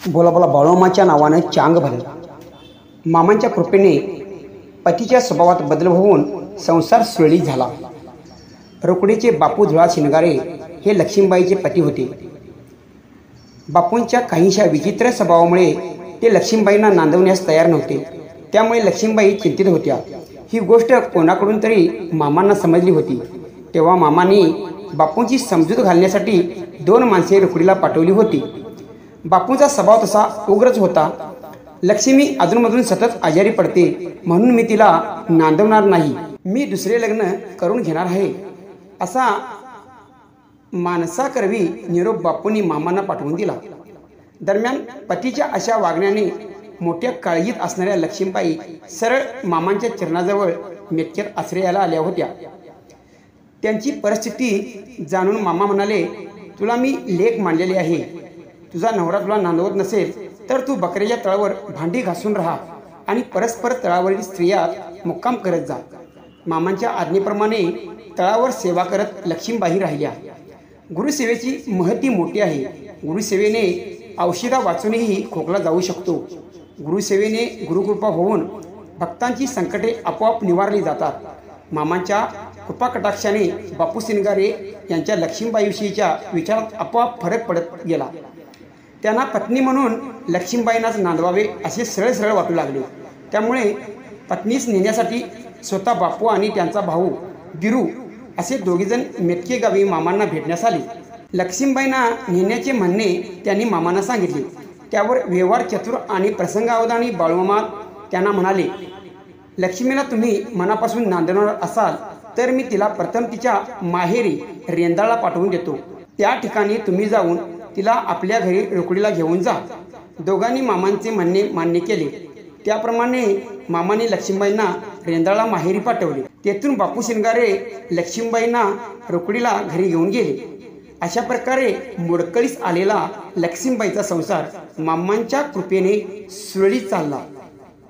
बोला बोला बाळूमामाच्या नावाने चांग भरलं। मामांच्या कृपेने पतीच्या स्वभावात बदल होऊन संसार सुरळीत झाला। रोकडीचे बापू धुळा शिनगारे हे लक्ष्मीबाईचे पती होते। बापूंच्या काहीशा विचित्र स्वभावामुळे ते लक्ष्मीबाईंना नांदवण्यास तयार नव्हते। त्यामुळे लक्ष्मीबाई चिंतित होत्या। ही गोष्ट कोणाकडून तरी मामांना समजली होती। तेव्हा मामांनी बापूंची समजूत घालण्यासाठी 2 माणसे रोकडीला पाठवली होती। बापूंचा स्वभाव तसा उग्रच होता। लक्ष्मी अधूनमधून सतत आजारी पडते, म्हणून मी तिला नांदवणार नाही, मी दुसरे लग्न करून घेणार आहे, असा मानसाकरवी निरोप बापूंनी मामांना पाठवून दिला। दरम्यान पतीच्या अशा वागण्याने मोठ्या काळजीत असणाऱ्या लक्ष्मीबाई सरळ मामांच्या चरणाजवळ मेतक्यात आश्रयाला आल्या होत्या। त्यांची परिस्थिती जाणून मामा म्हणाले, तुला मी लेक मानलेली आहे। तुझा नवरा तुला नांदवत नसेल तर तू बकऱ्याच्या तळावर भांडी घासून राहा आणि परस्पर तळावरील स्त्रिया मुक्काम करत जा। मामांच्या आज्ञेप्रमाणे तळावर सेवा करत लक्ष्मीबाई राहिल्या। गुरुसेवेची महती मोठी आहे। गुरुसेवेने औषधा वाचूनही खोकला जाऊ शकतो। गुरुसेवेने गुरुकृपा होऊन भक्तांची संकटे आपोआप निवारली जातात। मामांच्या कृपाकटाक्षाने बापू शिनगारे यांच्या लक्ष्मीबाईविषयीच्या विचारात आपोआप फरक पडत गेला। त्यांना पत्नी म्हणून लक्ष्मीबाईंनाच नांदवावे असे सरळ सरळ वाटू लागले। त्यामुळे पत्नीस नेण्यासाठी स्वतः बापू आणि त्यांचा भाऊ बिरू असे दोघेजण मेतके गावी मामांना भेटण्यास आले। लक्ष्मीबाईंना नेण्याचे म्हणणे त्यांनी मामांना सांगितले। त्यावर व्यवहार चतुर आणि प्रसंगावधानी बाळूमामा त्यांना म्हणाले, लक्ष्मीला तुम्ही मनापासून नांदवणार असाल तर मी तिला प्रथम तिच्या माहेरी रेंदाळला पाठवून देतो। त्या ठिकाणी तुम्ही जाऊन तिला आपल्या घरी रोकडीला घेऊन जा। दोघांनी मामांचे म्हणणे मान्य केले। त्याप्रमाणे मामाने लक्ष्मीबाईंना रेंदाळला माहेरी पाठवले। तेथून बापू शिनगारे लक्ष्मीबाईंना रोकडीला घरी घेऊन गेले। अशा प्रकारे मोडकळीस आलेला लक्ष्मीबाईचा संसार मामांच्या कृपेने सुरळीत चालला।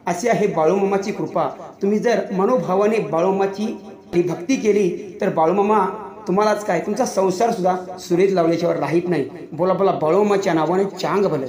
अशी आहे बाळूमामाची कृपा। तुम्ही जर मनोभावाने बाळूमामाची भक्ती केली तर बाळूमामा तुम्हालाच काय तुमचा संसार सुद्धा सुरळीत लावल्याशिवाय राहत नाही। बोला बोला बाळूमामाच्या नावाने चांग भलं।